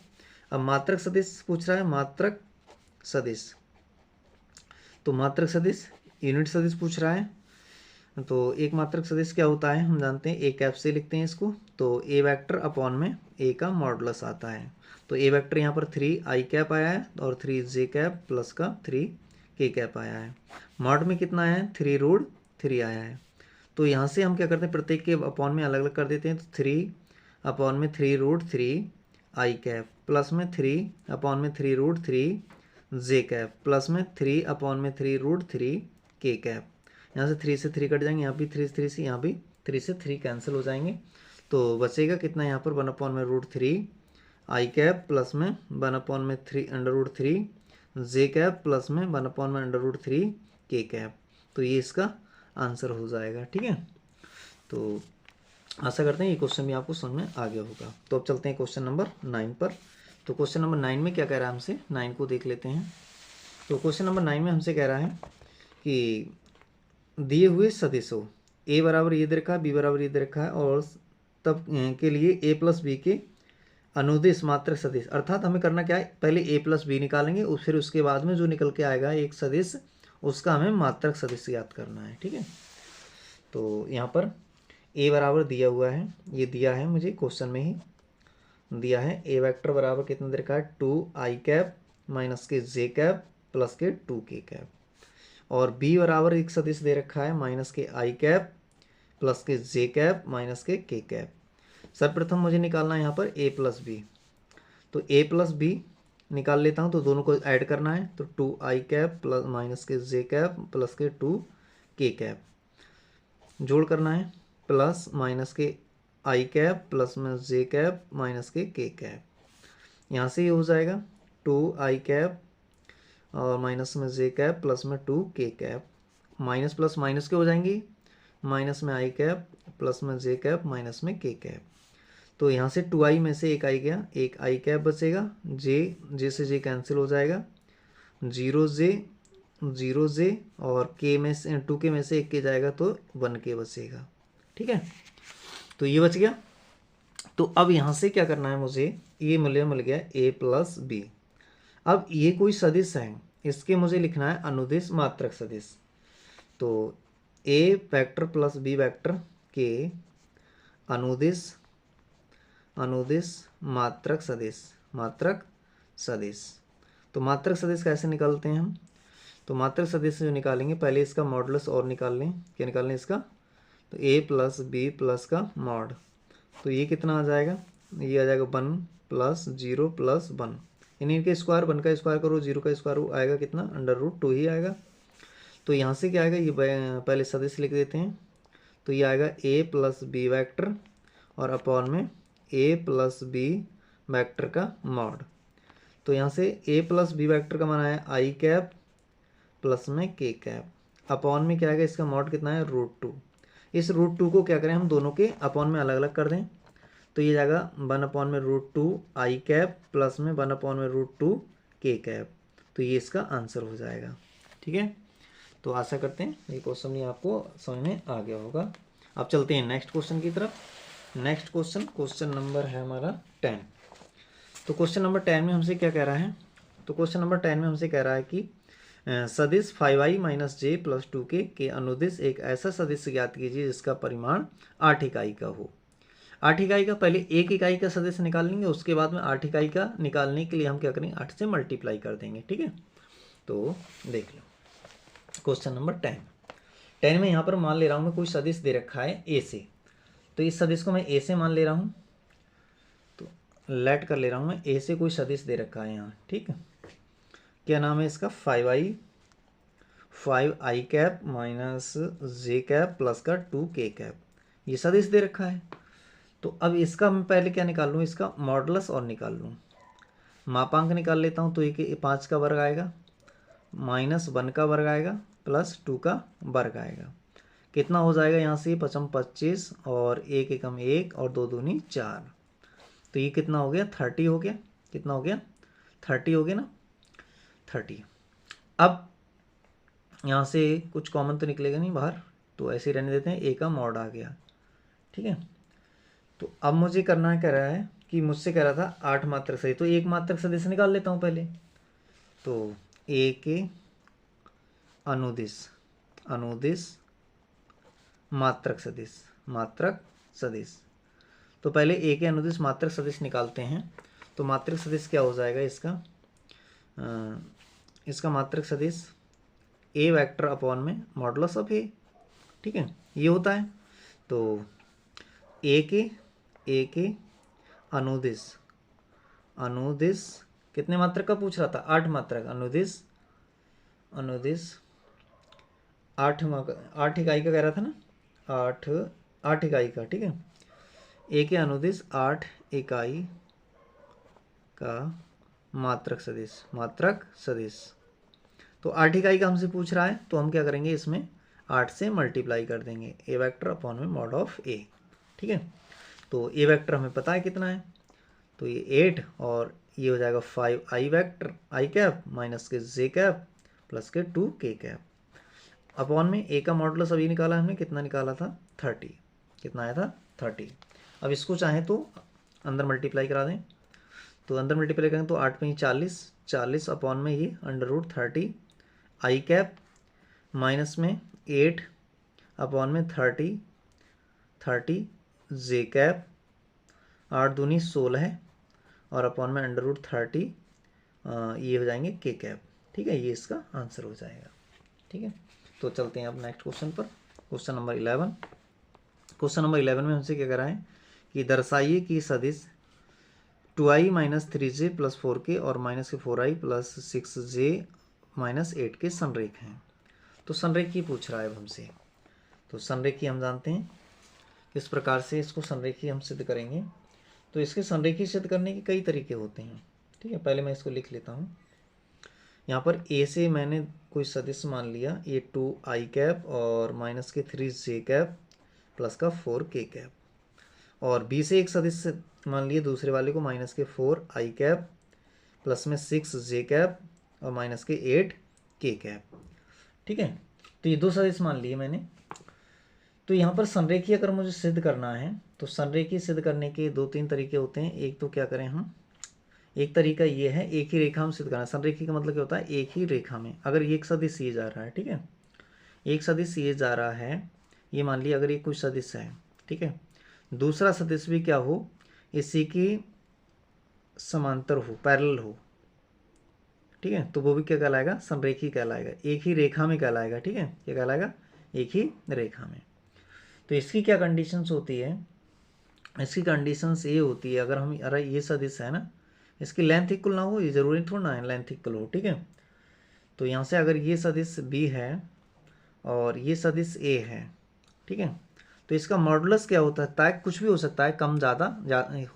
अब मात्रक सदिश पूछ रहा है, मात्रक सदिश। तो मात्रक सदिश यूनिट सदिश पूछ रहा है। तो एक मात्रक सदिश क्या होता है हम जानते हैं, ए कैप से लिखते हैं इसको। तो ए वेक्टर अपॉन में ए का मॉडुलस आता है। तो ए वेक्टर यहाँ पर 3 आई कैप आया है, और 3 जे कैप प्लस का 3 के कैप आया है। मॉड में कितना है, 3√3 आया है। तो यहाँ से हम क्या करते हैं, प्रत्येक के अपॉन में अलग अलग कर देते हैं। तो 3 / 3√3 आई कैप प्लस में 3 / 3√3 जे कैप प्लस में 3 / 3√3 के कैप। यहाँ से 3 से 3 कट जाएंगे, यहाँ भी 3 से 3 से, यहाँ भी 3 से 3 कैंसिल हो जाएंगे। तो बचेगा कितना यहाँ पर 1/√3 आई कैप प्लस में 1/√3 जे कैप प्लस में 1/√3 के कैप। तो ये इसका आंसर हो जाएगा, ठीक है। तो आशा करते हैं ये क्वेश्चन भी आपको समझ में आ गया होगा। तो अब चलते हैं क्वेश्चन नंबर 9 पर। तो क्वेश्चन नंबर 9 में क्या कह रहा है हमसे, 9 को देख लेते हैं। तो क्वेश्चन नंबर 9 में हमसे कह रहा है कि दिए हुए सदिशों a बराबर ये दे रखा है, b बराबर ये दे रखा है, और तब के लिए a + b के अनुदिश मात्रक सदिश, अर्थात हमें करना क्या है, पहले a + b निकालेंगे, फिर उसके बाद में जो निकल के आएगा एक सदिश, उसका हमें मात्रक सदिश याद करना है, ठीक है। तो यहाँ पर a बराबर दिया हुआ है, ये दिया है मुझे क्वेश्चन में ही दिया है। ए वेक्टर बराबर कितना दे रखा है, 2 आई कैप माइनस के जे कैप प्लस के 2 के कैप, और b बराबर एक सदिश दे रखा है माइनस के आई कैप प्लस के जे कैप माइनस के कैप। सर्वप्रथम मुझे निकालना है यहाँ पर a + b। तो a + b निकाल लेता हूँ, तो दोनों को ऐड करना है। तो 2 आई कैप प्लस माइनस के जे कैप प्लस के 2 के कैप जोड़ करना है, प्लस माइनस के आई कैप प्लस में जे कैप माइनस के कैप। यहाँ से ये हो जाएगा 2 आई कैप और माइनस में जे कैप प्लस में 2 के कैप, माइनस प्लस माइनस के हो जाएंगी, माइनस में आई कैप प्लस में जे कैप माइनस में के कैप। तो यहाँ से 2i में से एक आई गया, एक आई कैप बचेगा, जे से जे कैंसिल हो जाएगा, 0 जे और के में से 2k में से एक के जाएगा तो 1k बचेगा। ठीक है, तो ये बच गया। तो अब यहाँ से क्या करना है मुझे, ये मूल्य मिल गया a प्लस बी। अब ये कोई सदिश है, इसके मुझे लिखना है अनुदिश मात्रक सदिश। तो a vector plus b vector के अनुदिश मात्रक सदिश। तो मात्रक सदिश कैसे निकालते हैं हम, तो मात्रक सदिश जो निकालेंगे पहले इसका मॉडुलस और निकाल लें। क्या निकाल लें इसका, तो a प्लस बी प्लस का मॉड, तो ये कितना आ जाएगा, ये आ जाएगा 1 प्लस 0 प्लस 1, इन्हीं के स्क्वायर, 1 का स्क्वायर करो 0 का स्क्वायर आएगा कितना, √2 ही आएगा। तो यहाँ से क्या आएगा, ये पहले सदिश लिख देते हैं। तो ये आएगा a प्लस बी वैक्टर और अपॉन में a प्लस बी वैक्टर का मॉड। तो यहाँ से a प्लस बी वैक्टर का माना है आई कैप प्लस में के कैप, अपॉन में क्या आएगा, इसका मॉड कितना है √2। इस √2 को क्या करें हम दोनों के अपॉन में अलग अलग कर दें, तो ये जाएगा 1 अपॉन में √2 आई कैप प्लस में 1 अपॉन में √2 के कैप। तो ये इसका आंसर हो जाएगा। ठीक है, तो आशा करते हैं ये क्वेश्चन ये आपको समझ में आ गया होगा। अब चलते हैं नेक्स्ट क्वेश्चन की तरफ। नेक्स्ट क्वेश्चन नंबर है हमारा 10। तो क्वेश्चन नंबर 10 में हमसे क्या कह रहा है, तो क्वेश्चन नंबर 10 में हमसे कह रहा है कि सदिश 5i माइनस जे प्लस 2k के अनुदिश एक ऐसा सदिश ज्ञात कीजिए जिसका परिमाण 8 इकाई का हो। 8 इकाई का, पहले 1 इकाई का सदिश निकाल लेंगे, उसके बाद में 8 इकाई का निकालने के लिए हम क्या करेंगे, 8 से मल्टीप्लाई कर देंगे। ठीक है, तो देख लो क्वेश्चन नंबर 10 में यहाँ पर मान ले रहा हूँ मैं कोई सदिश दे रखा है ए से, तो इस सदिश को मैं ए से मान ले रहा हूँ, तो लेट कर ले रहा हूँ मैं ए से कोई सदिश दे रखा है यहाँ। ठीक है, क्या नाम है इसका, 5i कैप माइनस जे कैप प्लस का 2k कैप, ये सदिश दे रखा है। तो अब इसका मैं पहले क्या निकाल लूँ, इसका मॉडुलस और निकाल लूँ, मापांक निकाल लेता हूँ। तो ये 5 का वर्ग आएगा माइनस 1 का वर्ग आएगा प्लस 2 का वर्ग आएगा, कितना हो जाएगा यहाँ से 5 25 और 1 एकम 1 और 2 दूनी 4, तो ये कितना हो गया 30 हो गया, कितना हो गया 30 हो गया ना 30। अब यहाँ से कुछ कॉमन तो निकलेगा नहीं बाहर, तो ऐसे रहने देते हैं, ए का मॉड आ गया। ठीक है, तो अब मुझे करना है, कह रहा है कि मुझसे कह रहा था 8 मात्रक सदिश, तो एक मात्रक सदिश निकाल लेता हूँ पहले। तो ए के अनुदिश मात्रक सदिश, तो पहले ए के अनुदिश मात्रक सदिश निकालते हैं। तो मात्रक सदिश क्या हो जाएगा इसका मात्रक सदिश ए वेक्टर अपॉन में मॉडुलस ऑफ ए। ठीक है, ये होता है। तो ए के अनुदिश कितने मात्रक का पूछ रहा था, 8 मात्रक, अनुदिश 8 इकाई का कह रहा था ना, 8 इकाई का। ठीक है, ए के अनुदिश 8 इकाई का मात्रक सदिश। तो 8 इकाई का हमसे पूछ रहा है, तो हम क्या करेंगे, इसमें 8 से मल्टीप्लाई कर देंगे, ए वेक्टर अपॉन में मॉड ऑफ ए। ठीक है, तो ए वेक्टर हमें पता है कितना है, तो ये 8 और ये हो जाएगा 5i वेक्टर आई कैप माइनस के जे कैप प्लस के 2k कैप, अपॉन में ए का मॉडुलस अभी निकाला हमने, कितना निकाला था 30, कितना आया था 30। अब इसको चाहें तो अंदर मल्टीप्लाई करा दें, तो अंदर मल्टीप्लाई करेंगे तो 8 में ही 40 अपॉन में ये √30 आई कैप माइनस में 8 अपॉन में 30 जे कैप, 8 दूनी 16 और अपॉन में √30 ये हो जाएंगे के कैप। ठीक है, ये इसका आंसर हो जाएगा। ठीक है, तो चलते हैं अब नेक्स्ट क्वेश्चन पर, क्वेश्चन नंबर 11। क्वेश्चन नंबर 11 में हमसे क्या कर रहा है कि दर्शाइए कि सदिश 2i minus 3j plus 4k और माइनस के 4i प्लस 6j माइनस 8 के संरेख हैं। तो संरेखी पूछ रहा है अब हमसे, तो संरेखी हम जानते हैं किस प्रकार से इसको संरेखी हम सिद्ध करेंगे। तो इसके संरेखी सिद्ध करने के कई तरीके होते हैं। ठीक है, पहले मैं इसको लिख लेता हूँ। यहाँ पर ए से मैंने कोई सदिश मान लिया, ये 2i कैप और माइनस के 3j कैप प्लस का 4k कैप, और बी से एक सदिश मान लिए दूसरे वाले को, माइनस के 4i कैप प्लस में 6j कैप और माइनस के 8k कैप। ठीक है, तो ये दो सदिश मान लिए मैंने। तो यहाँ पर संरेखीय अगर मुझे सिद्ध करना है तो संरेखीय सिद्ध करने के 2-3 तरीके होते हैं। एक तो क्या करें हम, एक तरीका ये है एक ही रेखा में सिद्ध करना। संरेखीय का मतलब क्या होता है, एक ही रेखा में अगर एक सदिश ये जा रहा है, ठीक है, एक सदिश ये जा रहा है, ये मान लिया अगर ये कुछ सदिश है, ठीक है, दूसरा सदिश भी क्या हो, इसी की समांतर हो, पैरेलल हो, ठीक है, तो वो भी क्या कहलाएगा, संरेखीय कहलाएगा, एक ही रेखा में कहलाएगा। ठीक है, क्या कहलाएगा, एक ही रेखा में। तो इसकी क्या कंडीशंस होती है, इसकी कंडीशंस ये होती है, अगर हम, अरे ये सदिश है ना, इसकी लेंथ इक्वल ना हो, ये जरूरी थोड़ा ना है लेंथ इक्वल हो। ठीक है, तो यहाँ से अगर ये सदिश b है और ये सदिश a है, ठीक है, तो इसका मॉडुलस क्या होता है, कुछ भी हो सकता है, कम ज़्यादा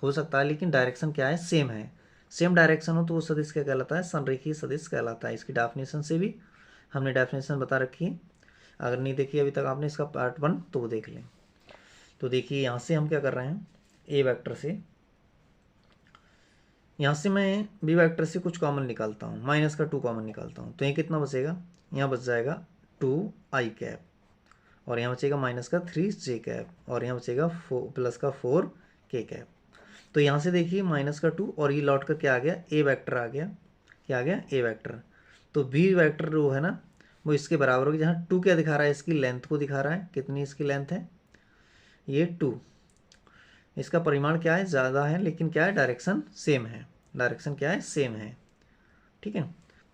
हो सकता है, लेकिन डायरेक्शन क्या है, सेम है। सेम डायरेक्शन हो तो वो सदिश क्या कहलाता है, संरेखीय सदिश कहलाता है। इसकी डेफिनेशन से भी हमने डेफिनेशन बता रखी है, अगर नहीं देखी अभी तक आपने इसका पार्ट 1 तो वो देख लें। तो देखिए यहाँ से हम क्या कर रहे हैं, ए वेक्टर से, यहाँ से मैं बी वेक्टर से कुछ कॉमन निकालता हूँ, माइनस का 2 कॉमन निकालता हूँ, तो ये कितना बचेगा, यहाँ बच जाएगा 2i कैप और यहाँ बचेगा माइनस का 3j कैप और यहाँ बचेगा प्लस का 4k कैप। तो यहाँ से देखिए माइनस का 2 और ये लौट कर क्या आ गया, ए वेक्टर आ गया, क्या आ गया, ए वेक्टर। तो बी वेक्टर जो है ना वो इसके बराबर होगी, जहाँ 2 क्या दिखा रहा है, इसकी लेंथ को दिखा रहा है, कितनी इसकी लेंथ है, ये 2, इसका परिमाण क्या है, ज़्यादा है, लेकिन क्या है, डायरेक्शन सेम है, डायरेक्शन क्या है, सेम है। ठीक है,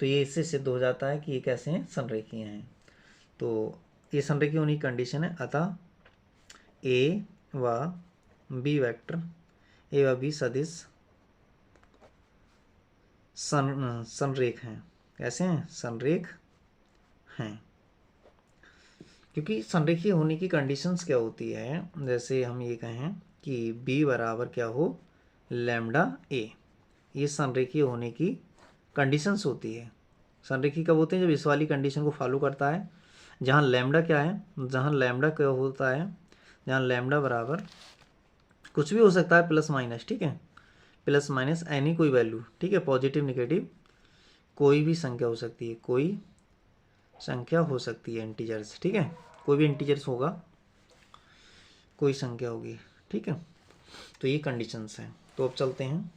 तो ये इससे सिद्ध हो जाता है कि ये कैसे हैं, संरेखीय हैं। तो ये संरेखीय होने की कंडीशन है, अतः ए व बी वेक्टर, ए व बी सदिश संरेख हैं। कैसे हैं, संरेख हैं। क्योंकि संरेखीय होने की कंडीशंस क्या होती है, जैसे हम ये कहें कि b बराबर क्या हो, लैम्डा a, ये संरेखीय होने की कंडीशंस होती है। संरेखीय कब होते हैं, जब इस वाली कंडीशन को फॉलो करता है, जहाँ लैम्डा क्या है, जहाँ लैम्डा क्या होता है, जहाँ लैम्डा बराबर कुछ भी हो सकता है, प्लस माइनस, ठीक है, प्लस माइनस एनी कोई वैल्यू, ठीक है, पॉजिटिव नेगेटिव कोई भी संख्या हो सकती है, कोई संख्या हो सकती है, इंटीजर्स, ठीक है, कोई भी इंटीजर्स होगा, कोई संख्या होगी। ठीक है, तो ये कंडीशंस हैं। तो अब चलते हैं,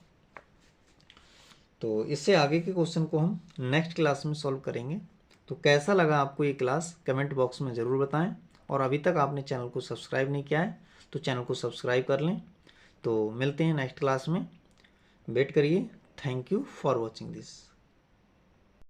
तो इससे आगे के क्वेश्चन को हम नेक्स्ट क्लास में सॉल्व करेंगे। तो कैसा लगा आपको ये क्लास, कमेंट बॉक्स में ज़रूर बताएं, और अभी तक आपने चैनल को सब्सक्राइब नहीं किया है तो चैनल को सब्सक्राइब कर लें। तो मिलते हैं नेक्स्ट क्लास में, वेट करिए। Thank you for watching this.